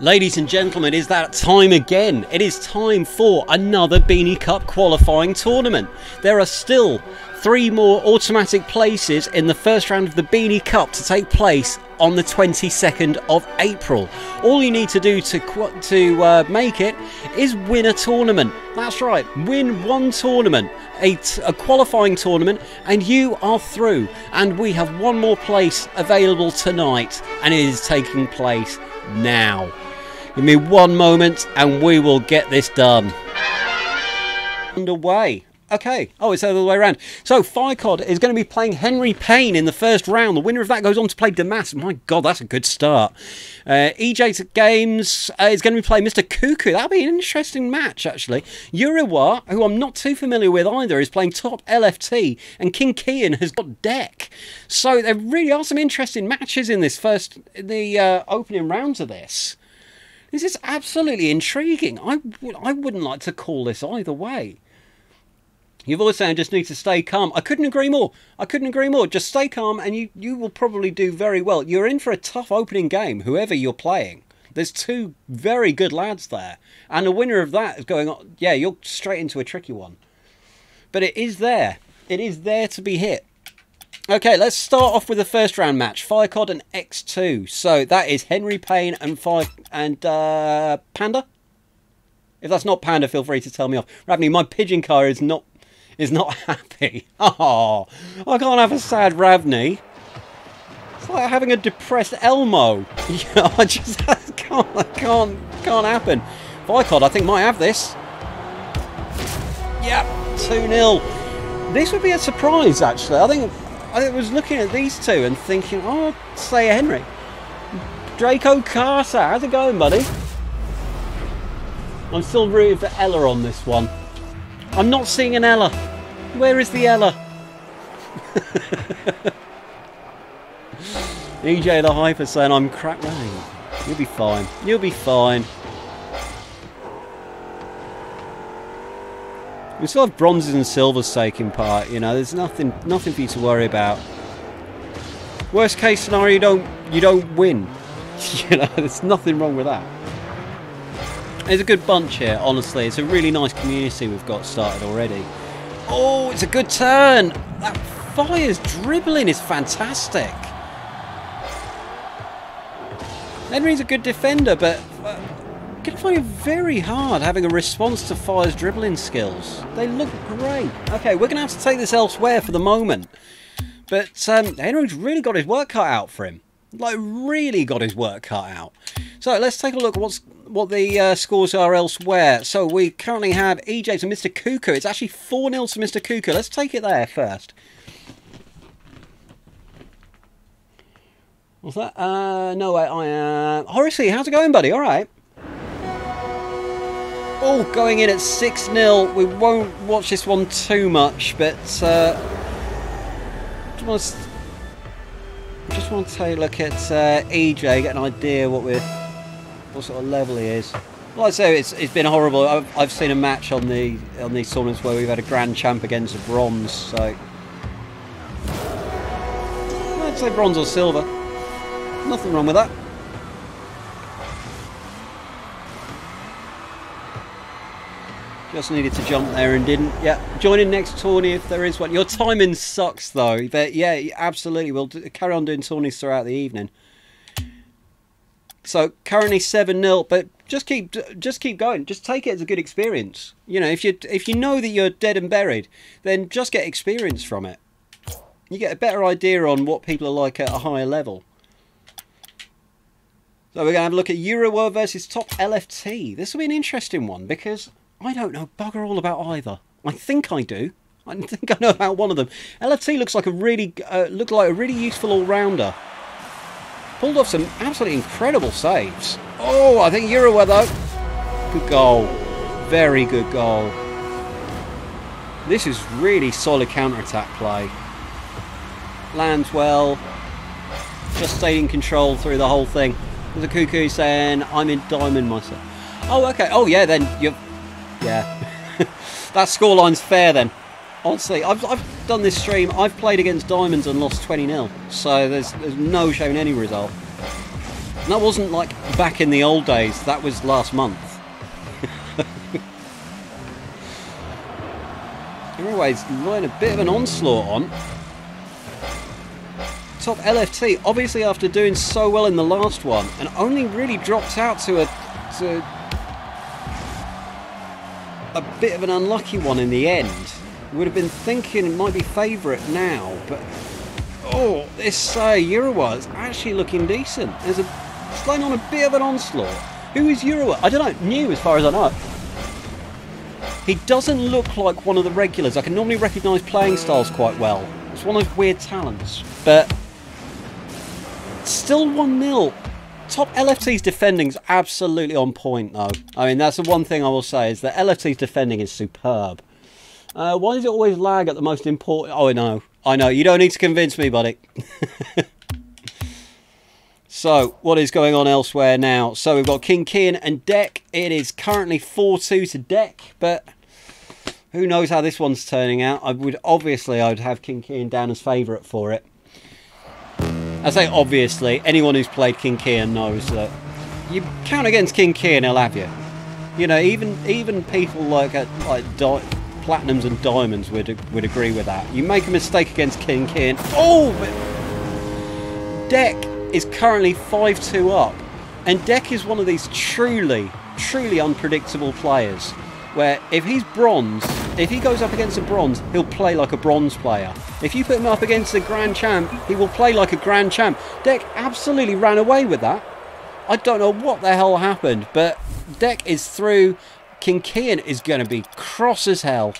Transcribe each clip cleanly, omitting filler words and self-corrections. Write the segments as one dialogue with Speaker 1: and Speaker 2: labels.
Speaker 1: Ladies and gentlemen, it is that time again. It is time for another Beany Cup qualifying tournament. There are still 3 more automatic places in the first round of the Beany Cup to take place on the 22nd of April. All you need to do to make it is win a tournament. That's right, win one tournament, a qualifying tournament, and you are through. And we have one more place available tonight, and it is taking place now. Give me one moment and we will get this done. Underway. Okay. Oh, it's the other way around. So, FireCod is going to be playing Henry Payne in the first round. The winner of that goes on to play Damas. My God, that's a good start. EJ Games is going to be playing Mr. Cuckoo. That'll be an interesting match, actually. Uriwa, who I'm not too familiar with either, is playing Top LFT. And King Kian has got Deck. So, there really are some interesting matches in this opening rounds of this. This is absolutely intriguing. I wouldn't like to call this either way. You've always said I just need to stay calm. I couldn't agree more. I couldn't agree more. Just stay calm and you will probably do very well. You're in for a tough opening game, whoever you're playing. There's 2 very good lads there. And the winner of that is going on. Yeah, you're straight into a tricky one. But it is there. It is there to be hit. Okay, let's start off with the first round match. FireCod and X2. So that is Henry Payne and Panda. If that's not Panda, feel free to tell me off. Ravney, my pigeon car is not happy. Oh, I can't have a sad Ravney. It's like having a depressed Elmo. Yeah, I just can't happen. FireCod, I think might have this. Yep, 2-0. This would be a surprise, actually. I was looking at these 2 and thinking, oh, I'd say Henry. Draco Carter, how's it going, buddy? I'm still rooting for Ella on this one. I'm not seeing an Ella. Where is the Ella? EJ the Hyper saying I'm crap running. You'll be fine. You'll be fine. We still have bronzes and silvers taking part, you know, there's nothing for you to worry about. Worst case scenario, you don't win. You know, there's nothing wrong with that. There's a good bunch here, honestly. It's a really nice community we've got started already. Oh, it's a good turn. That Fire's dribbling is fantastic. Henry's a good defender, but I can find it very hard having a response to Fire's dribbling skills. They look great. Okay, we're going to have to take this elsewhere for the moment. But Henry's really got his work cut out for him. Like, really got his work cut out. So, let's take a look at what the scores are elsewhere. So, we currently have EJ to Mr. Cuckoo. It's actually 4-0 to Mr. Cuckoo. Let's take it there first. What's that? No, wait, I am... Horace, how's it going, buddy? All right. Oh, going in at 6-0. We won't watch this one too much, but just want to take a look at EJ, get an idea what sort of level he is. Like I say, it's been horrible. I've seen a match on these tournaments where we've had a grand champ against a bronze, so I'd say bronze or silver. Nothing wrong with that. Just needed to jump there and didn't. Yeah, join in next tourney if there is one. Your timing sucks though, but yeah, absolutely. We'll carry on doing tourneys throughout the evening. So currently 7-0, but just keep going. Just take it as a good experience. You know, if you know that you're dead and buried, then just get experience from it. You get a better idea on what people are like at a higher level. So we're going to have a look at Uriwa versus Top LFT. This will be an interesting one because I don't know bugger all about either. I think I do. I think I know about one of them. LFT looks like a really useful all-rounder. Pulled off some absolutely incredible saves. Oh, I think Uriwa though. Good goal. Very good goal. This is really solid counter-attack play. Lands well. Just stayed in control through the whole thing. There's a Cuckoo saying, I'm in diamond myself. Oh, okay. Oh, yeah, then you're... Yeah. That scoreline's fair then. Honestly, I've done this stream. I've played against diamonds and lost 20-0. So there's no shame in any result. And that wasn't like back in the old days, that was last month. Anyways, laying a bit of an onslaught on. Top LFT, obviously after doing so well in the last one, and only really dropped out to a bit of an unlucky one in the end. Would have been thinking it might be favourite now, but oh, this Urawa is actually looking decent. It's laying on a bit of an onslaught. Who is Urawa? I don't know, new as far as I know. He doesn't look like one of the regulars. I can normally recognise playing styles quite well. It's one of those weird talents, but still 1-0. Top LFT's defending's absolutely on point though. I mean, that's the one thing I will say, is that LFT's defending is superb. Why does it always lag at the most important... Oh, I know. You don't need to convince me, buddy. So, what is going on elsewhere now? So, we've got King Kian and Deck. It is currently 4-2 to Deck, but who knows how this one's turning out. I would have King Kian down as favourite for it. I say obviously, anyone who's played King Kian knows that you count against King Kian, he'll have you. You know, even people like Platinums and Diamonds would agree with that. You make a mistake against King Kian. Oh, but Deck is currently 5-2 up, and Deck is one of these truly unpredictable players. Where if he's bronze, if he goes up against a bronze, he'll play like a bronze player. If you put him up against a grand champ, he will play like a grand champ. Deck absolutely ran away with that. I don't know what the hell happened, but Deck is through. King Kian is going to be cross as hell.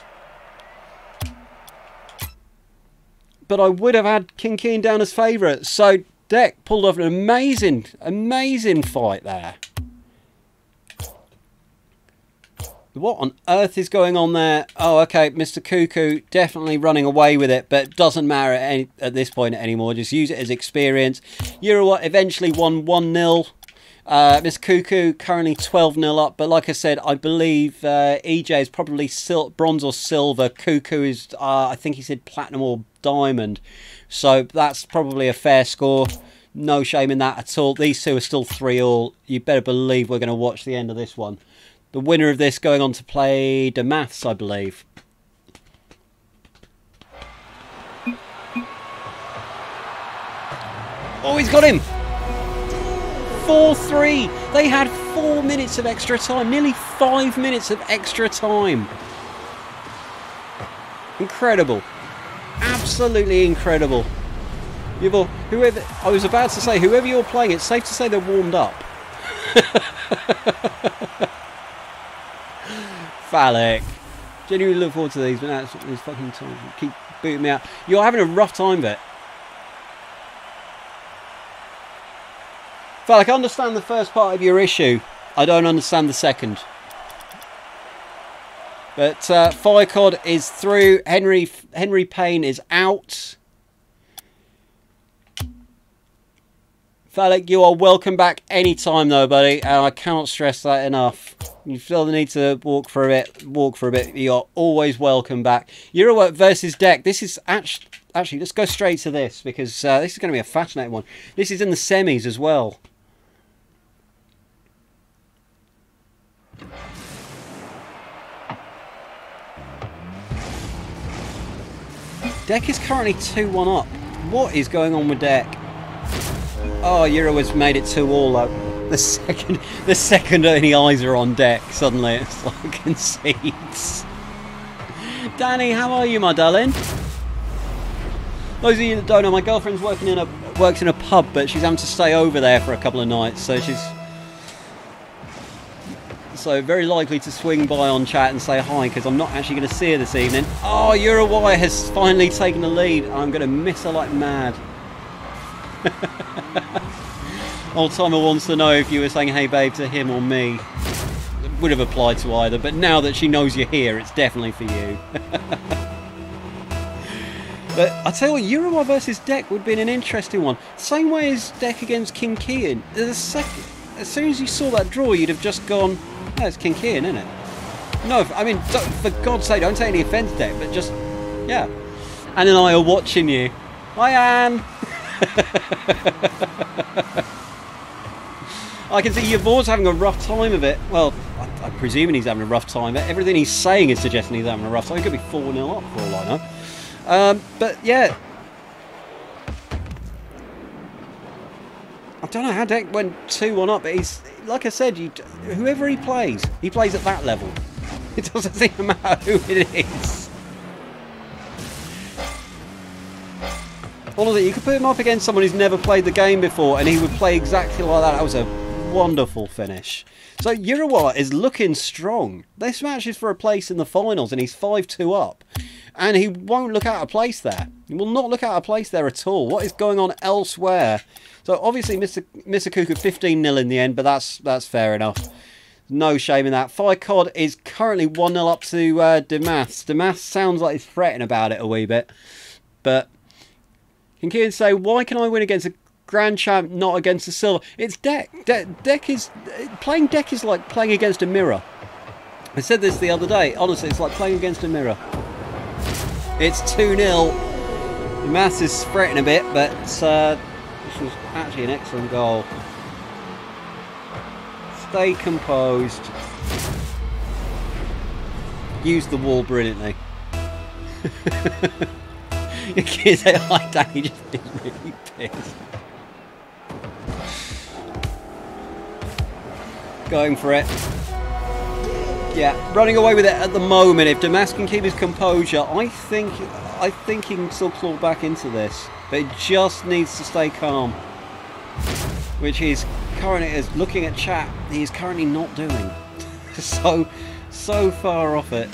Speaker 1: But I would have had King Kian down as favourite, so Deck pulled off an amazing fight there. What on earth is going on there? Oh, okay, Mr. Cuckoo definitely running away with it, but doesn't matter at this point anymore. Just use it as experience. Urawa eventually won 1-0. Mr. Cuckoo currently 12-0 up, but like I said, I believe EJ is probably bronze or silver. Cuckoo is, I think he said platinum or diamond. So that's probably a fair score. No shame in that at all. These two are still 3-all. You better believe we're going to watch the end of this one. The winner of this going on to play Damaths, I believe. Oh, he's got him! 4-3. They had 4 minutes of extra time. Nearly 5 minutes of extra time. Incredible. Absolutely incredible. Whoever, I was about to say, whoever you're playing, it's safe to say they're warmed up. Phallic. Genuinely look forward to these, but now it's fucking time. Keep booting me out. You're having a rough time of it. Phallic, I understand the first part of your issue. I don't understand the second. But Firecod is through. Henry Payne is out. Phallic, you are welcome back anytime though, buddy. And I cannot stress that enough. You feel the need to walk for a bit. You are always welcome back. Urawa versus Deck. This is actually, let's go straight to this, because this is going to be a fascinating one. This is in the semis as well. Deck is currently 2-1 up. What is going on with Deck? Oh, Urawa's made it 2-all though. The second any eyes are on Deck, suddenly it's like concedes. Danny, how are you, my darling? Those of you that don't know, my girlfriend's works in a pub, but she's having to stay over there for a couple of nights, so she's very likely to swing by on chat and say hi, because I'm not actually going to see her this evening. Oh, Urawa has finally taken the lead. I'm going to miss her like mad. Old Timer wants to know if you were saying hey babe to him or me. It would have applied to either, but now that she knows you're here, it's definitely for you. But I tell you what, Urawa versus Deck would have been an interesting one. Same way as Deck against King Kian. As soon as you saw that draw, you'd have just gone, oh, it's King Kian, isn't it? No, I mean, for God's sake, don't take any offence, Deck, but just, yeah. Anne and I are watching you. Hi, Anne. I can see Yavor's having a rough time of it. Well, I'm presuming he's having a rough time. Everything he's saying is suggesting he's having a rough time. He could be 4-0 up for all I know. But yeah. I don't know how Deck went 2-1 up, but he's, like I said, whoever he plays at that level. It doesn't seem to matter who it is. Honestly, you could put him up against someone who's never played the game before and he would play exactly like that. That was a wonderful finish. So Urawa is looking strong. This match is for a place in the finals and he's 5-2 up. And he won't look out of place there. He will not look out of place there at all. What is going on elsewhere? So obviously Mr. Cuckoo 15-0 in the end, but that's fair enough. No shame in that. Ficod is currently 1-0 up to Damas. Damas sounds like he's fretting about it a wee bit. But can Kieran say, why can I win against a Grand Champ, not against a Silver? It's Deck. Playing Deck is like playing against a mirror. I said this the other day. Honestly, it's like playing against a mirror. It's 2-0. Damas is fretting a bit, but this was actually an excellent goal. Stay composed. Use the wall brilliantly. Your kids say hi, Danny, just is really pissed. Going for it. Yeah, running away with it at the moment. If Damas can keep his composure, I think he can still claw back into this. But it just needs to stay calm. Which he's currently, is looking at chat, he's currently not doing. so far off it.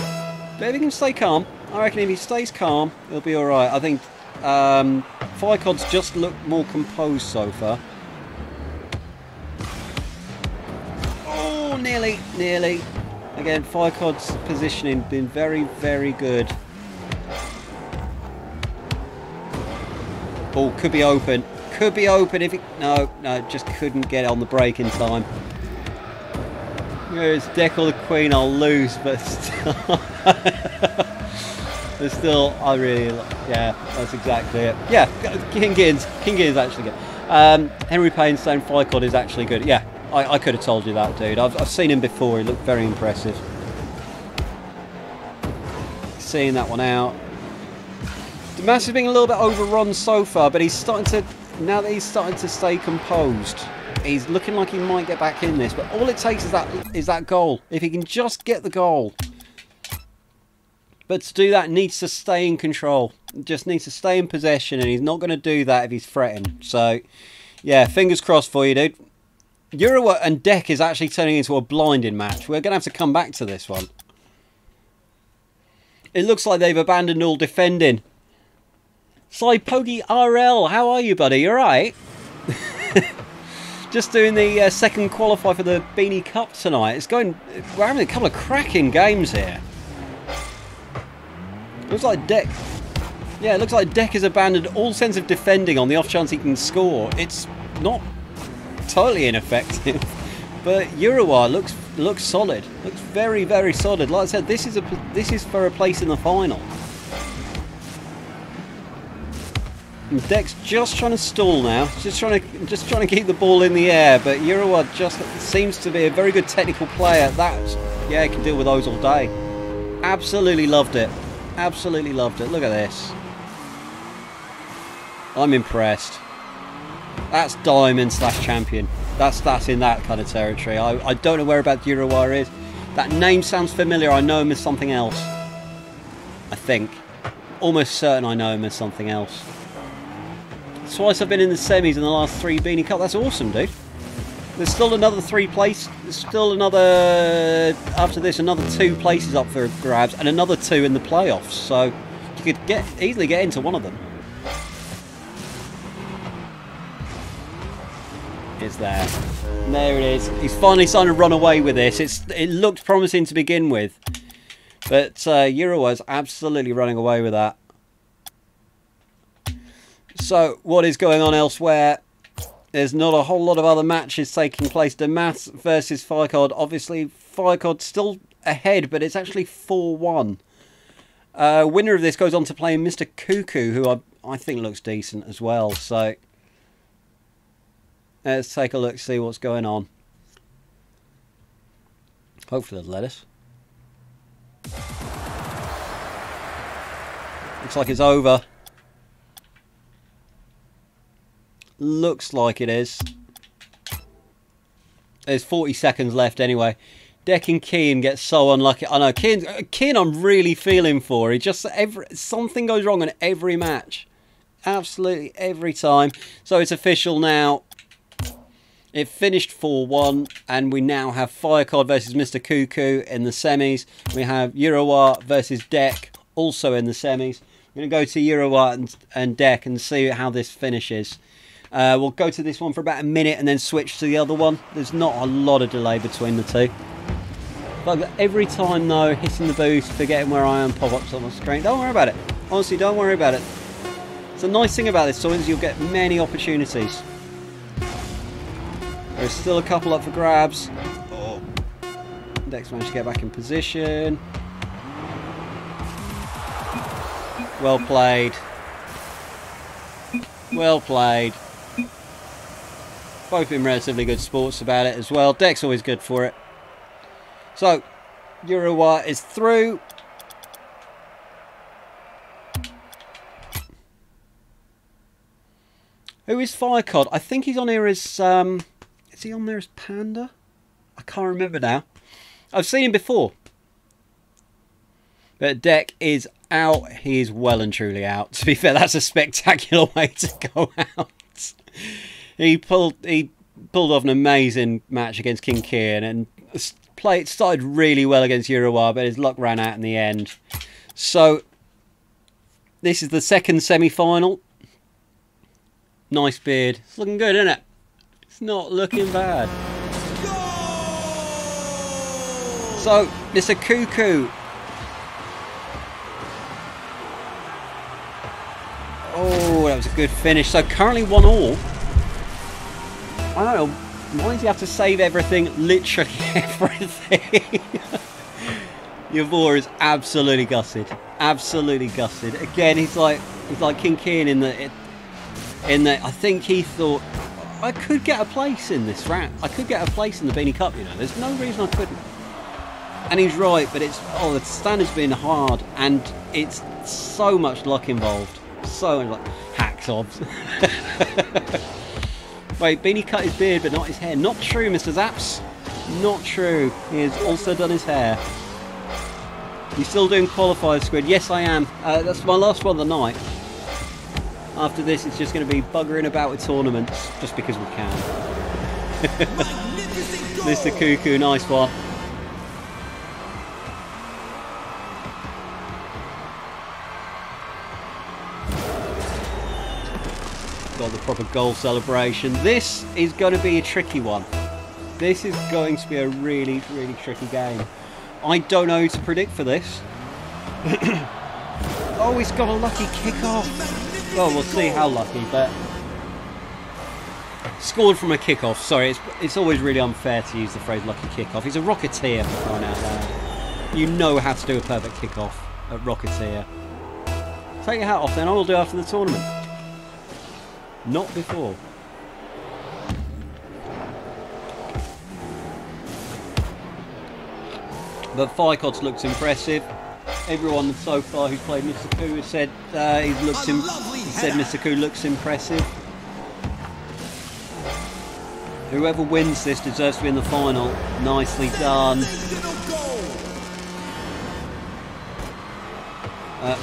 Speaker 1: But if he can stay calm, I reckon if he stays calm, he'll be alright. I think Ficod's just looked more composed so far. Oh, nearly. Again, Ficod's positioning been very, very good. Oh, could be open. Could be open if it... No, just couldn't get on the break in time. Whereas Deck or the Queen, I'll lose, but still... but still, I really... Yeah, that's exactly it. Yeah, King Gibbons actually good. Henry Payne saying Ficod is actually good. Yeah, I could have told you that, dude. I've seen him before. He looked very impressive. Seeing that one out. Damas is being a little bit overrun so far, but he's starting to... Now that he's starting to stay composed, he's looking like he might get back in this. But all it takes is that goal. If he can just get the goal. But to do that, needs to stay in control. Just needs to stay in possession, and he's not going to do that if he's fretting. So, yeah, fingers crossed for you, dude. Urawa and Deck is actually turning into a blinding match. We're going to have to come back to this one. It looks like they've abandoned all defending. Slypogi RL, how are you, buddy? You alright? Just doing the second qualifier for the Beany Cup tonight. We're having a couple of cracking games here. Looks like Deck... Yeah, it looks like Deck has abandoned all sense of defending on the off chance he can score. It's not totally ineffective, but Urawa looks solid. Looks very, very solid. Like I said, this is for a place in the final. And Deck's just trying to stall now. Just trying to keep the ball in the air, but Urawa just seems to be a very good technical player. Yeah, he can deal with those all day. Absolutely loved it. Absolutely loved it. Look at this. I'm impressed. That's Diamond / Champion. That's in that kind of territory. I don't know whereabouts Urawa is. That name sounds familiar. I know him as something else. I think. Almost certain I know him as something else. Twice I've been in the semis in the last 3 Beany Cup. That's awesome, dude. There's still another 3 places. There's still another... After this, another 2 places up for grabs. And another 2 in the playoffs. So you could easily get into one of them. It's there. And there it is. He's finally starting to run away with this. It looked promising to begin with. But Urawa's absolutely running away with that. So, what is going on elsewhere? There's not a whole lot of other matches taking place. Damas versus Ficod. Obviously, Ficod still ahead, but it's actually 4-1. Winner of this goes on to play Mr. Cuckoo, who I think looks decent as well. So, let's take a look, see what's going on. Hopefully they'll let us. Looks like it's over. Looks like it is. There's 40 seconds left anyway. Deck and Keane get so unlucky. I know Keane I'm really feeling for. He just something goes wrong in every match. Absolutely every time. So it's official now. It finished 4-1 and we now have Firecard versus Mr. Cuckoo in the semis. We have Urawa versus Deck also in the semis. I'm going to go to Urawa and Deck and see how this finishes. We'll go to this one for about a minute and then switch to the other one. There's not a lot of delay between the two. But every time though, hitting the boost, forgetting where I am, pop-ups on the screen. Don't worry about it. Honestly, don't worry about it. It's a nice thing about this tournament is you'll get many opportunities. There's still a couple up for grabs. Oh. Dex managed to get back in position. Well played. Well played. Both been relatively good sports about it as well. Deck's always good for it. So, Urawa is through. Who is Firecod? I think he's on here as... is he on there as Panda? I can't remember now. I've seen him before. But Deck is out. He is well and truly out. To be fair, that's a spectacular way to go out. He pulled off an amazing match against King Kian and started really well against Urawa, but his luck ran out in the end. So this is the second semi-final. Nice beard. It's looking good, isn't it? It's not looking bad. So Mr. Cuckoo. Oh, that was a good finish. So currently 1-1. I don't know. Why does he have to save everything? Literally everything. Yavor is absolutely gutted. Absolutely gutted. Again, he's like King Kian in the. I think he thought I could get a place in this round. I could get a place in the Beany Cup. You know, there's no reason I couldn't. And he's right, but the standard's been hard, and it's so much luck involved. So much luck. Hacks odds. Wait, Beanie cut his beard but not his hair. Not true, Mr. Zaps. Not true. He has also done his hair. You still doing qualifier squid? Yes, I am. That's my last one of the night. After this, it's just going to be buggering about with tournaments, just because we can. Mr. Cuckoo, nice one. Got the proper goal celebration. This is going to be a tricky one. This is going to be a really, really tricky game. I don't know who to predict for this. Oh, he's got a lucky kickoff. Well, we'll see how lucky, but scored from a kickoff. Sorry, it's always really unfair to use the phrase lucky kickoff. He's a Rocketeer, for crying out loud. You know how to do a perfect kickoff at Rocketeer. Take your hat off then, I will do after the tournament. Not before. But Firecod's looks impressive. Everyone so far who's played Mr. Koo has said Mr. Koo looks impressive. Whoever wins this deserves to be in the final. Nicely done.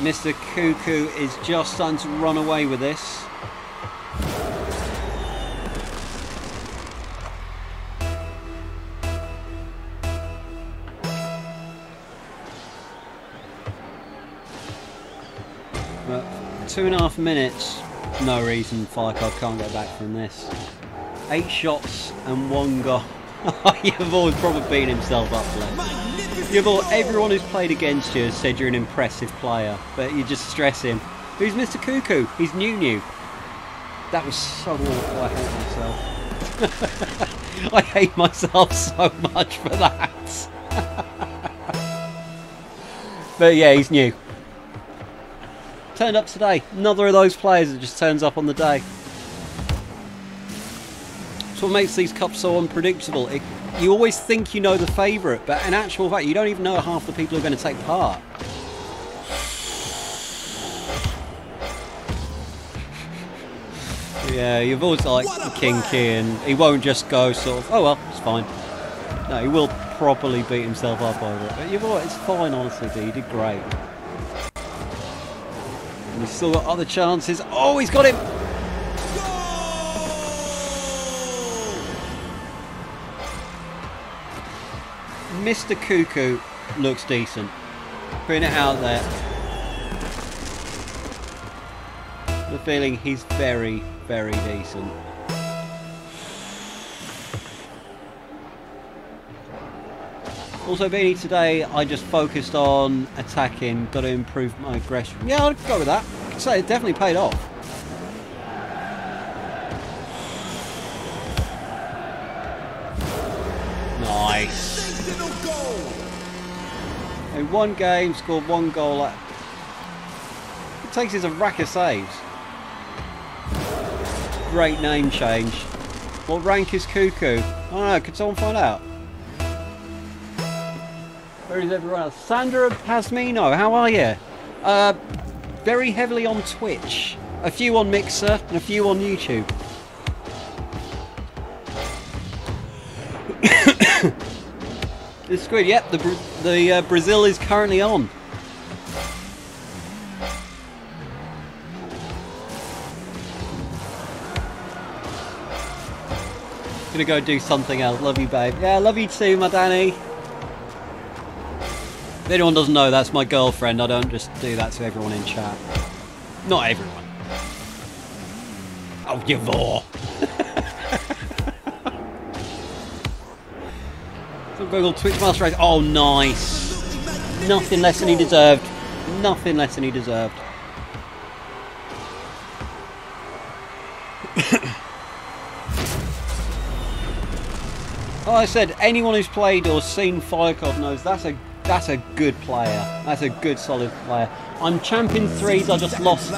Speaker 1: Mr. Cuckoo is just starting to run away with this. But 2.5 minutes, no reason Firecard can't get back from this. 8 shots and 1 goal. You've always probably beaten himself up, everyone who's played against you has said you're an impressive player, but you just stress him. Who's Mr. Cuckoo? He's new. That was so awful. I hate myself. I hate myself so much for that. But yeah, he's new. Turned up today. Another of those players that just turns up on the day. That's what makes these cups so unpredictable. You always think you know the favourite, but in actual fact, you don't even know half the people who are going to take part. Yeah, you've always like kinky, and he won't just go sort of, oh well, it's fine. No, he will properly beat himself up over it. But you've always, it's fine, honestly, dude. You did great. And he's still got other chances. Oh, he's got him! Mr. Cuckoo looks decent. Putting it out there. The feeling he's very, very decent. Also, Beany, today I just focused on attacking, got to improve my aggression. Yeah, I'll go with that. I can say it definitely paid off. Nice. In one game, scored 1 goal. It takes us a rack of saves. Great name change. What rank is Cuckoo? I don't know, could someone find out? Where is everyone else? Sandra Pasmino, how are you? Very heavily on Twitch. A few on Mixer and a few on YouTube. This squid, yep, the Brazil is currently on. Gonna go do something else. Love you, babe. Yeah, love you too, my Danny. If anyone doesn't know, that's my girlfriend. I don't just do that to everyone in chat. Not everyone. Oh, you whore. So Google Twitch Master Race. Oh, nice. Nothing less than he deserved. Nothing less than he deserved. Like I said, anyone who's played or seen Firecod knows that's a good player. That's a good, solid player. I'm champion 3s. I just lost,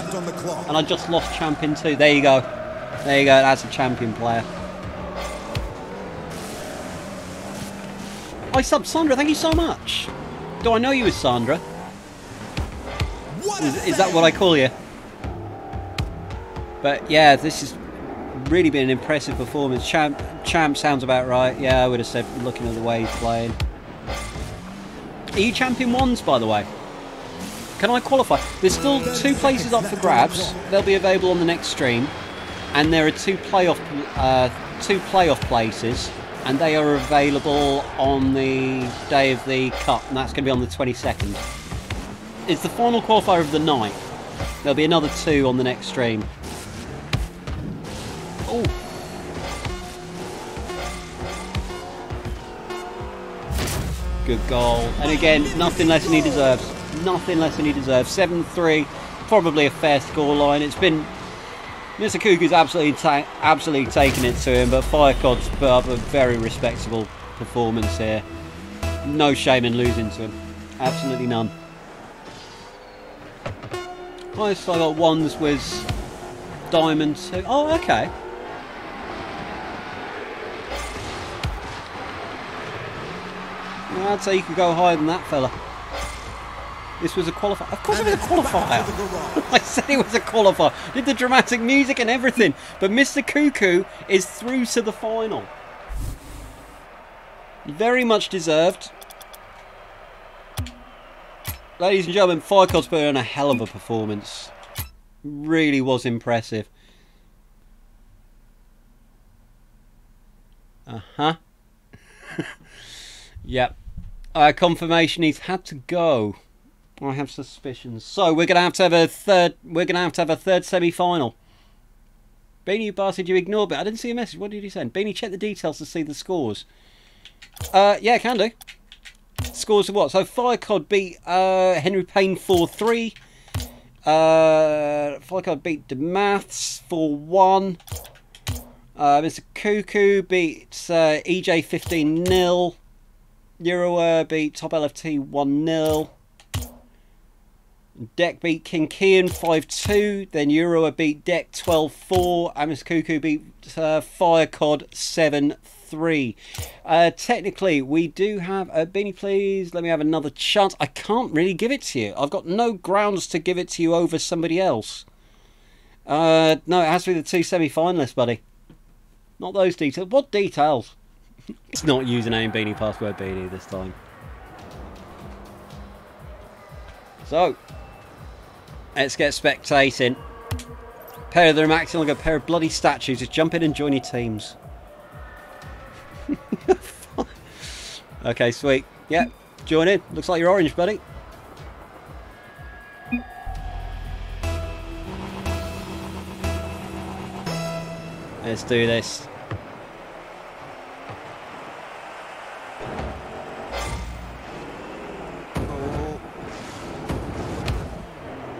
Speaker 1: and I just lost champion 2. There you go. There you go. That's a champion player. I subbed Sandra. Thank you so much. Do I know you as Sandra? Is that what I call you? But yeah, this has really been an impressive performance. Champ sounds about right. Yeah, I would have said, looking at the way he's playing. Are you champion 1s, by the way? Can I qualify? There's still 2 places up for grabs. They'll be available on the next stream, and there are 2 playoff places, and they are available on the day of the cup, and that's going to be on the 22nd. It's the final qualifier of the night. There'll be another 2 on the next stream. Oh. Good goal. And again, nothing less than he deserves. Nothing less than he deserves. 7-3, probably a fair scoreline. It's been... Mr. Cuckoo's absolutely taken it to him, but Firecod's put up a very respectable performance here. No shame in losing to him. Absolutely none. Highest I got 1s was Diamond 2. Oh, okay. I'd say you could go higher than that, fella. This was a qualifier. Of course it was a qualifier. I said it was a qualifier. Did the dramatic music and everything. But Mr. Cuckoo is through to the final. Very much deserved. Ladies and gentlemen, Firecod's put on a hell of a performance. Really was impressive. Uh-huh. Yep. Confirmation he's had to go. I have suspicions. So we're gonna have to have a third. We're gonna have to have a third semi-final. Beany, you bastard, you ignored it. I didn't see a message. What did he send? Beany, check the details to see the scores. Yeah, can do. Scores of what? So Firecod beat Henry Payne 4-3. Firecod beat DeMaths 4-1. Mr. Cuckoo beat EJ 15-0. Euro beat Top LFT 1-0. Deck beat King Kian 5-2. Then Eurua beat Deck 12-4. Amos Cuckoo beat Fire Cod 7-3. Technically, we do have a Beanie, please. Let me have another chance. I can't really give it to you. I've got no grounds to give it to you over somebody else. No, it has to be the 2 semi-finalists, buddy. Not those details. What details? It's not username Beanie, password Beanie this time. So, let's get spectating. Pair of the maximum, like a pair of bloody statues. Just jump in and join your teams. Okay, sweet. Yeah, join in. Looks like you're orange, buddy. Let's do this.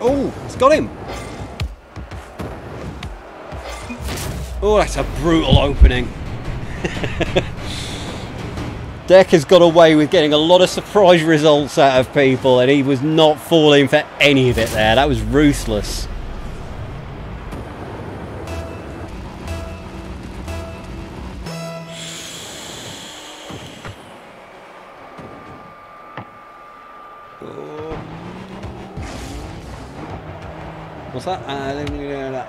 Speaker 1: Oh, it's got him. Oh, that's a brutal opening. Deck has got away with getting a lot of surprise results out of people, and he was not falling for any of it there. That was ruthless. What's that?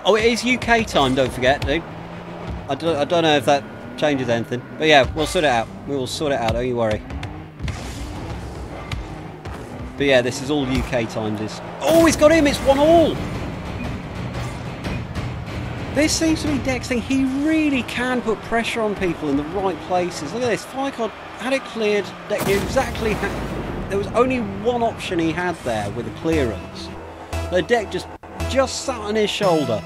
Speaker 1: Oh, it is UK time, don't forget, dude. I don't know if that changes anything. But yeah, we'll sort it out. We will sort it out, don't you worry. But yeah, this is all UK times. Oh, he's got him! It's 1-1! This seems to be Deck's thing. He really can put pressure on people in the right places. Look at this. Flycod had it cleared. Deck knew exactly how... There was only one option he had there with a clearance. The Deck just sat on his shoulder.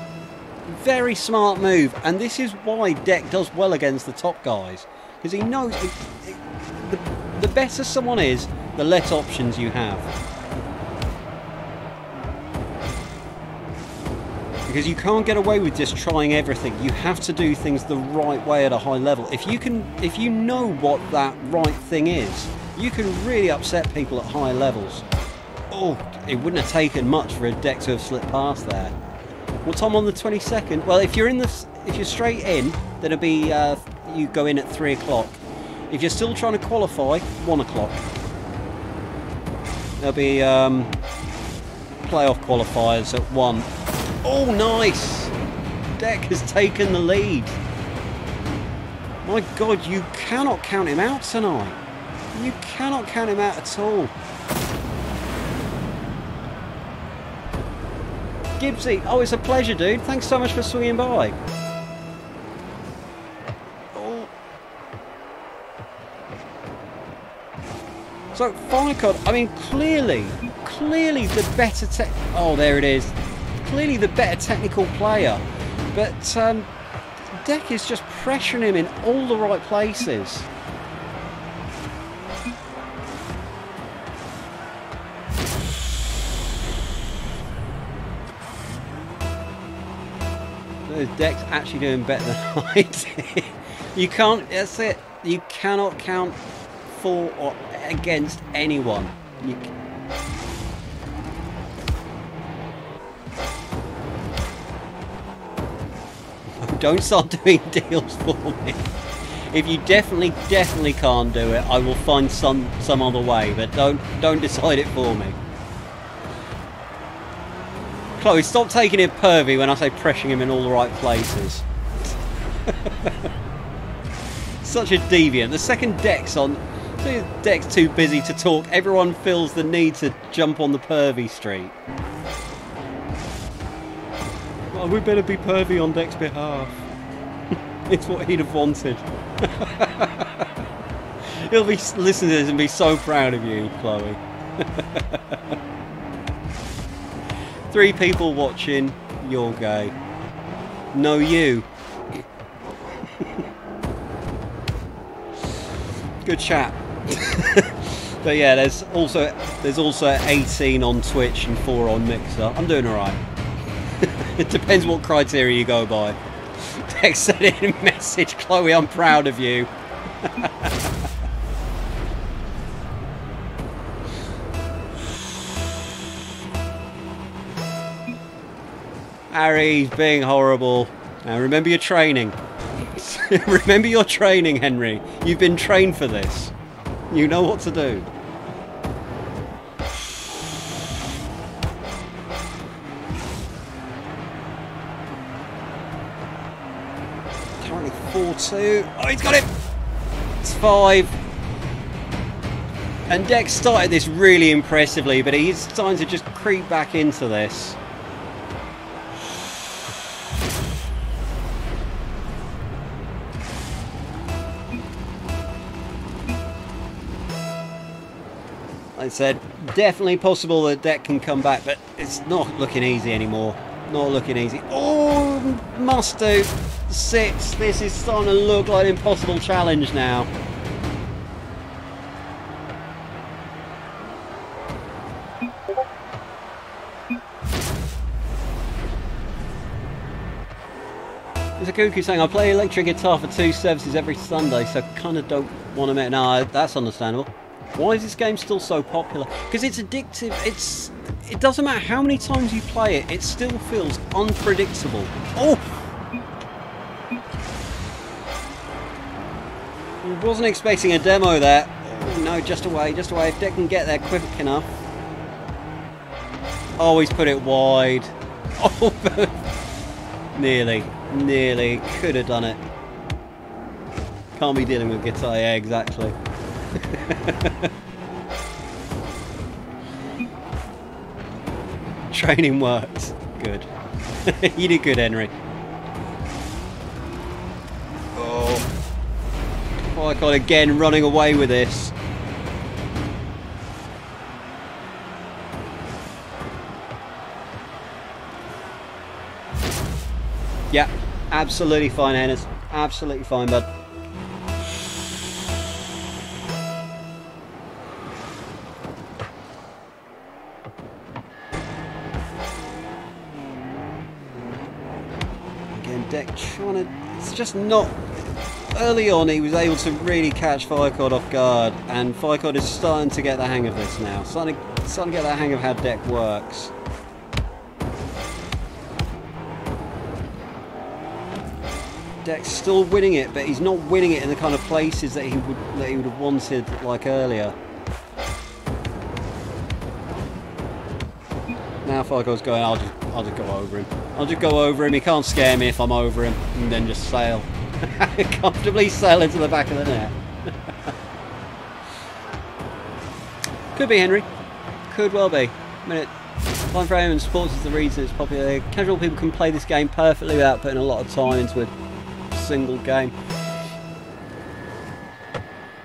Speaker 1: Very smart move, and this is why Deck does well against the top guys, because he knows the better someone is, the less options you have, because you can't get away with just trying everything. You have to do things the right way at a high level. If you know what that right thing is, you can really upset people at high levels. Oh, it wouldn't have taken much for a Deck to have slipped past there. What time on the 22nd? Well, if you're straight in, then it'll be you go in at 3 o'clock. If you're still trying to qualify, 1 o'clock. There'll be playoff qualifiers at 1. Oh, nice! Deck has taken the lead. My God, you cannot count him out tonight. You cannot count him out at all. Gibbsy, oh, it's a pleasure, dude. Thanks so much for swinging by. Oh. So, Finecod, I mean, clearly the better oh, there it is. Clearly the better technical player. But Deck is just pressuring him in all the right places. Deck's actually doing better than I did. You can't, that's it. You cannot count for or against anyone. Don't start doing deals for me. If you definitely can't do it, I will find some other way, but don't decide it for me. Chloe, stop taking it pervy when I say pressuring him in all the right places. Such a deviant. The second Deck's on, Deck's too busy to talk. Everyone feels the need to jump on the pervy street. Well, we better be pervy on Deck's behalf. It's what he'd have wanted. He'll be listening to this and be so proud of you, Chloe. 3 people watching, you're gay. No, you. Good chat. But yeah, there's also 18 on Twitch and 4 on Mixer. I'm doing alright. It depends what criteria you go by. Text said in a message, Chloe, I'm proud of you. Harry's being horrible. Now remember your training. Remember your training, Henry. You've been trained for this. You know what to do. Currently 4-2. Oh, he's got it. It's 5. And Dex started this really impressively, but he's starting to just creep back into this. Like I said, definitely possible that Deck can come back, but it's not looking easy anymore. Not looking easy. Oh, must do. 6. This is starting to look like an impossible challenge now. There's a Cuckoo saying, I play electric guitar for 2 services every Sunday, so kind of don't want to make... No, that's understandable. Why is this game still so popular? Because it's addictive. It doesn't matter how many times you play it, it still feels unpredictable. Oh! I wasn't expecting a demo there. Oh, no, just away, just away. If Deck can get there quick enough. Oh, he's put it wide. Oh, nearly. Nearly. Could have done it. Can't be dealing with guitar. Yeah, exactly. Training works. Good. You did good, Henry. Oh. Oh, I got again running away with this. Yeah, absolutely fine, Hennis. Absolutely fine, bud. Deck trying to... It's just not... Early on he was able to really catch Firecod off guard, and Firecod is starting to get the hang of this now. Starting to get the hang of how Deck works. Deck's still winning it, but he's not winning it in the kind of places that he would have wanted like earlier. Now Firecod's going, I'll just go over him. I'll just go over him. He can't scare me if I'm over him, and then just sail. Comfortably sail into the back of the net. Could be, Henry. Could well be. I mean, time frame and sports is the reason it's popular. Casual people can play this game perfectly without putting a lot of time into a single game.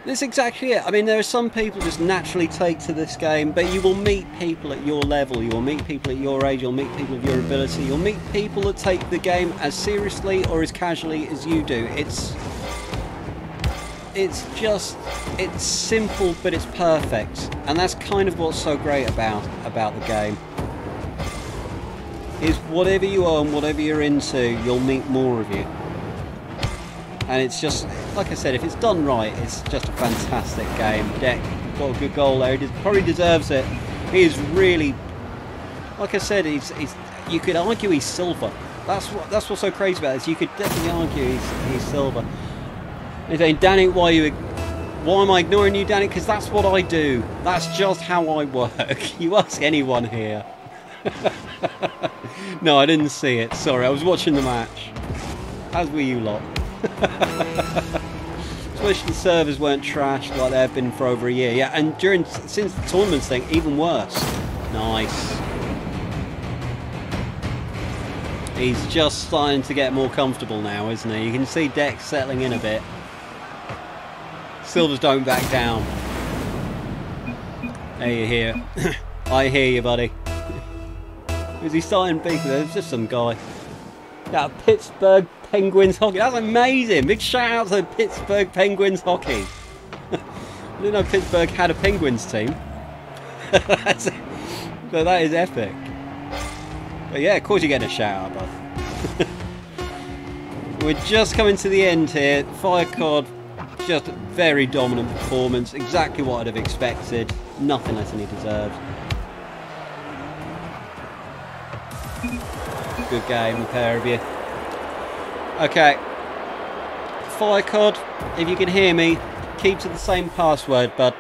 Speaker 1: That's exactly it. I mean, there are some people just naturally take to this game, but you will meet people at your level, you will meet people at your age, you'll meet people of your ability, you'll meet people that take the game as seriously or as casually as you do. It's simple, but it's perfect, and that's kind of what's so great about the game. Is whatever you are and whatever you're into, you'll meet more of you. And it's just, like I said, if it's done right, it's just a fantastic game. Deck got a good goal there. He probably deserves it. He is really, like I said, you could argue he's silver. That's what's so crazy about this. You could definitely argue he's silver. He's saying, Danny, why am I ignoring you, Danny? Because that's what I do. That's just how I work. You ask anyone here. No, I didn't see it. Sorry, I was watching the match. As were you lot. Especially the servers weren't trashed like they've been for over a year. Yeah, and since the tournaments thing, even worse. Nice. He's just starting to get more comfortable now, isn't he? You can see Deck settling in a bit. Silvers don't back down. There you hear. I hear you, buddy. Is he starting big? There's just some guy. Yeah, Pittsburgh Penguins hockey. That's amazing. Big shout out to Pittsburgh Penguins hockey. I didn't know Pittsburgh had a Penguins team. But that is epic. But yeah, of course you're getting a shout out, bud. We're just coming to the end here. Firecod, just a very dominant performance. Exactly what I'd have expected. Nothing less than he deserved. good game, the pair of you. Okay. Firecod, if you can hear me, keep to the same password, bud.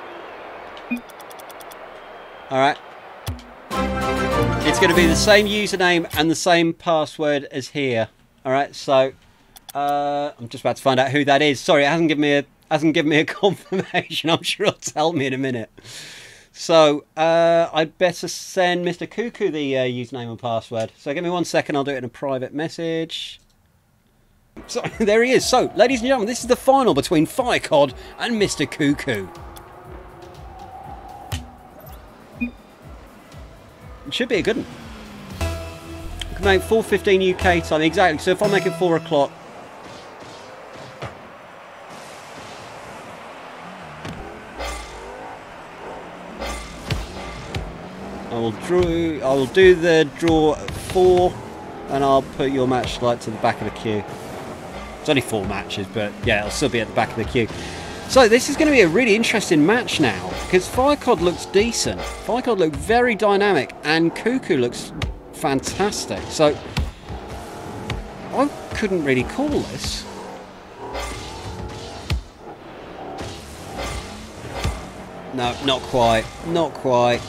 Speaker 1: Alright. It's going to be the same username and the same password as here. Alright, so I'm just about to find out who that is. Sorry, it hasn't given me a confirmation. I'm sure it'll tell me in a minute. So I'd better send Mr. Cuckoo the username and password. So give me 1 second, I'll do it in a private message. So there he is. So, ladies and gentlemen, this is the final between Firecod and Mr. Cuckoo. It should be a good one. I can make 4:15 UK time, exactly. So if I make it 4 o'clock. I will do the draw at 4, and I'll put your match like to the back of the queue. It's only 4 matches, but yeah, it'll still be at the back of the queue. So this is going to be a really interesting match now, because Firecod looks decent. Firecod looks very dynamic, and Cuckoo looks fantastic. So I couldn't really call this. No, not quite. Not quite.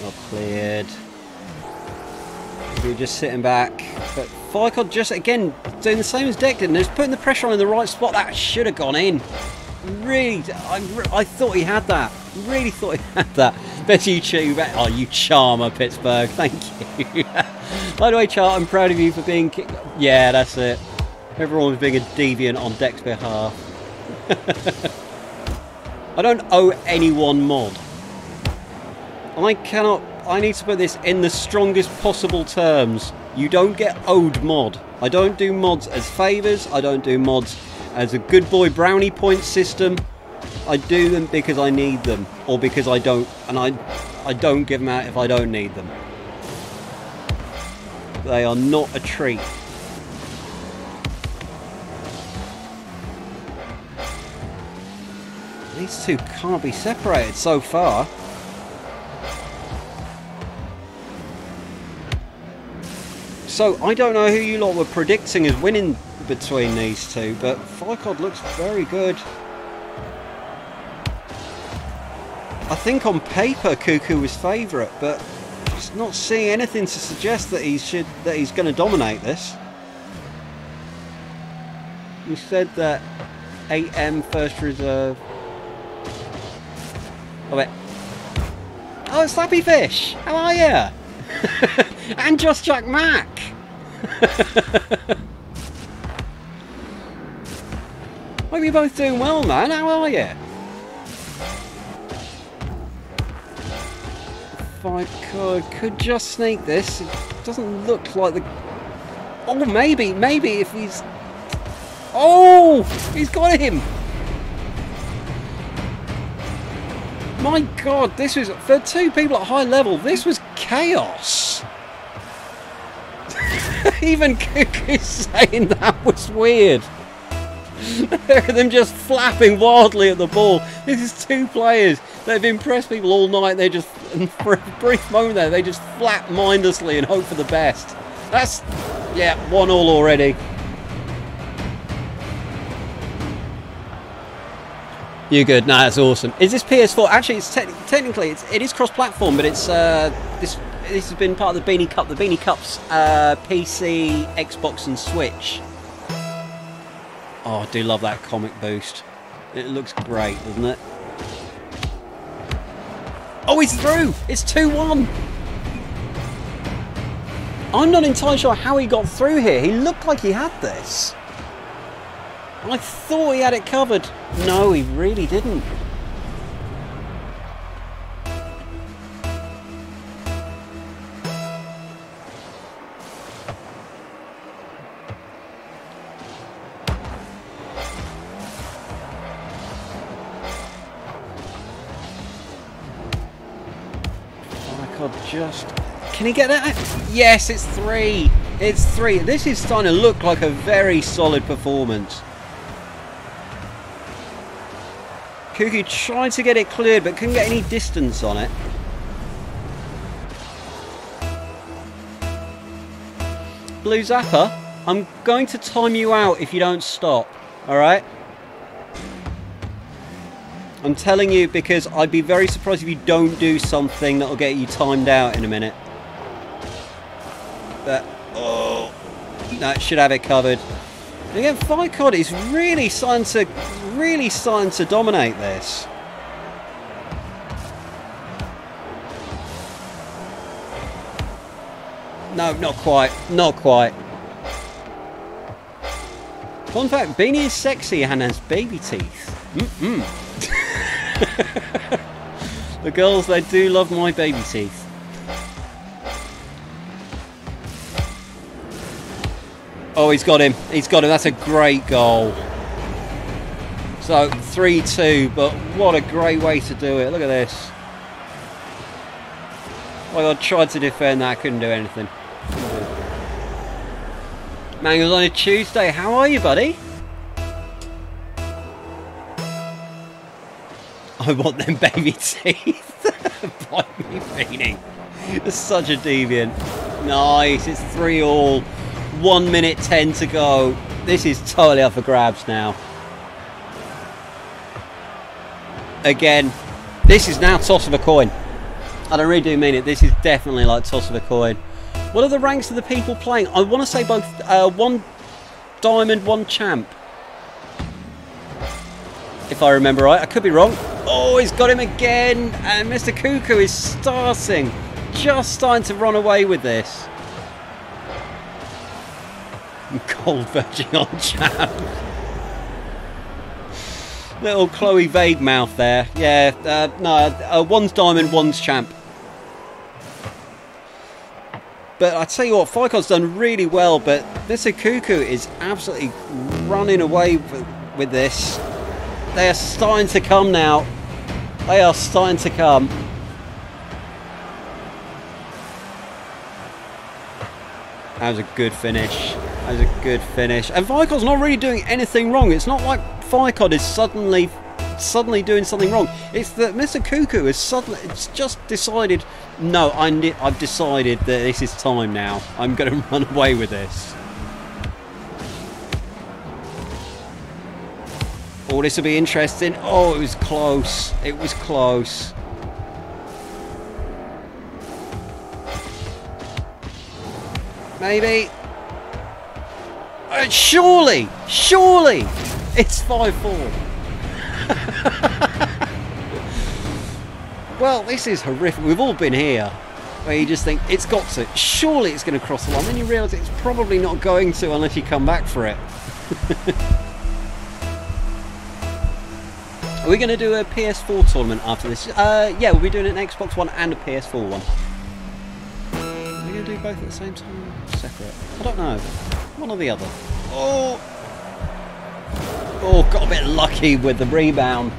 Speaker 1: Not cleared. We're just sitting back. But Firecod just, again, doing the same as Deck did. And just putting the pressure on in the right spot. That should have gone in. Really, I thought he had that. Really thought he had that. Bet you chew. Oh, you charmer, Pittsburgh. Thank you. By the way, Chart, I'm proud of you for being... Yeah, that's it. Everyone was being a deviant on Deck's behalf. I don't owe anyone mod. I need to put this in the strongest possible terms. You don't get owed mod. I don't do mods as favours. I don't do mods as a good boy brownie point system. I do them because I need them, or because I don't, and I don't give them out if I don't need them. They are not a treat. These two can't be separated so far. So I don't know who you lot were predicting as winning between these two, but Firecod looks very good. I think on paper Cuckoo was favourite, but just not seeing anything to suggest that he's going to dominate this. You said that 8M first reserve. Oh wait. Oh, Slappy Fish! How are you? And Just Jack Mac! Hope you're both doing well, man. How are you? If I could just sneak this. It doesn't look like the... Oh, maybe if he's... Oh! He's got him! My God, this was... For two people at high level, this was chaos. Even Cuckoo's saying that was weird. Them just flapping wildly at the ball. This is two players that have impressed people all night. They just, for a brief moment there, they just flap mindlessly and hope for the best. That's, yeah, 1-1 already. You good? No, that's awesome. Is this PS4? Actually, it's technically it is cross-platform, but it's this has been part of the Beany Cup. The Beany Cup's PC, Xbox, and Switch. Oh, I do love that comic boost. It looks great, doesn't it? Oh, he's through! It's 2-1! I'm not entirely sure how he got through here. He looked like he had this. I thought he had it covered. No, he really didn't. Just... Can he get that? Yes, it's 3. It's 3. This is starting to look like a very solid performance. Cuckoo tried to get it cleared, but couldn't get any distance on it. Blue Zapper, I'm going to time you out if you don't stop. Alright? I'm telling you because I'd be very surprised if you don't do something that'll get you timed out in a minute. But, oh, no, it should have it covered. And again, Ficod is really starting to dominate this. No, not quite. Not quite. Fun fact, Beany is sexy and has baby teeth. The girls, they do love my baby teeth. Oh, he's got him. He's got him. That's a great goal. So, 3-2, but what a great way to do it. Look at this. Oh, I tried to defend that. Couldn't do anything. Mangles on a Tuesday. How are you, buddy? I want them baby teeth. Bite me, Beany. It's such a deviant. Nice. It's 3-3. 1 minute 10 to go. This is totally up for grabs now. Again, this is now toss of a coin. And I really do mean it. This is definitely like toss of a coin. What are the ranks of the people playing? I want to say both 1 diamond, 1 champ. If I remember right. I could be wrong. Oh, he's got him again. And Mr. Cuckoo is just starting to run away with this. Cold verging on champ. Little Chloe Vague mouth there. Yeah, no, 1's diamond, 1's champ. But I tell you what, Ficod's done really well, but Mr. Cuckoo is absolutely running away with this. They are starting to come now. They are starting to come. That was a good finish. That was a good finish. And Ficod's not really doing anything wrong. It's not like Ficod is suddenly doing something wrong. It's that Mr. Cuckoo it's just decided, no, I've decided that this is time now. I'm going to run away with this. Oh, this will be interesting. Oh, it was close. It was close. Maybe. Surely! Surely! It's 5-4. Well, this is horrific. We've all been here. Where you just think, it's got to. Surely it's going to cross the line. Then you realise it's probably not going to unless you come back for it. Are we going to do a PS4 tournament after this? Yeah, we'll be doing an Xbox One and a PS4 one. Are we going to do both at the same time? Separate? I don't know. One or the other. Oh! Oh, got a bit lucky with the rebound.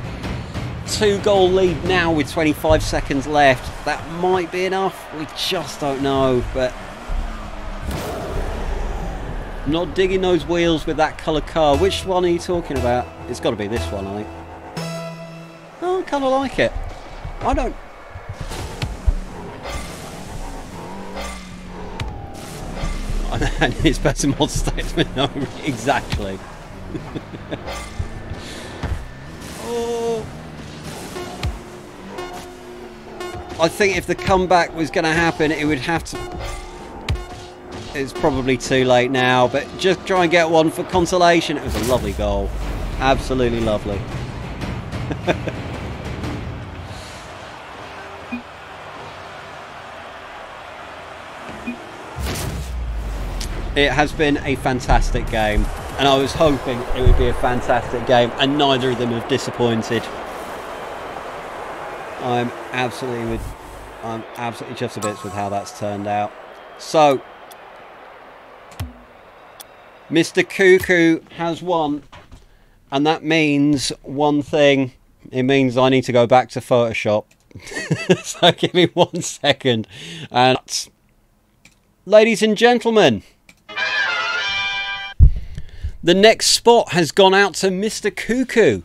Speaker 1: 2-goal lead now with 25 seconds left. That might be enough. We just don't know, but I'm not digging those wheels with that coloured car. Which one are you talking about? It's got to be this one, I think. Oh, I kind of like it. I don't... And it's better mod statesman. No, exactly. Oh. I think if the comeback was going to happen, it would have to... It's probably too late now, but just try and get one for consolation. It was a lovely goal. Absolutely lovely. It has been a fantastic game, and I was hoping it would be a fantastic game, and neither of them have disappointed. I'm absolutely chuffed to bits with how that's turned out. So, Mr. Cuckoo has won, and that means one thing. It means I need to go back to Photoshop. So give me 1 second, and ladies and gentlemen, the next spot has gone out to Mr. Cuckoo.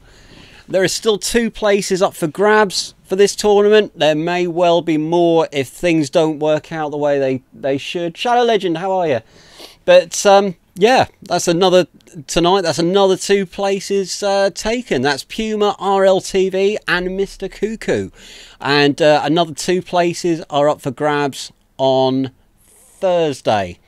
Speaker 1: There are still 2 places up for grabs for this tournament. There may well be more if things don't work out the way they should. Shadow Legend, how are you? But yeah, that's another tonight. That's another 2 places taken. That's Puma, RLTV, and Mr. Cuckoo, and another 2 places are up for grabs on Thursday.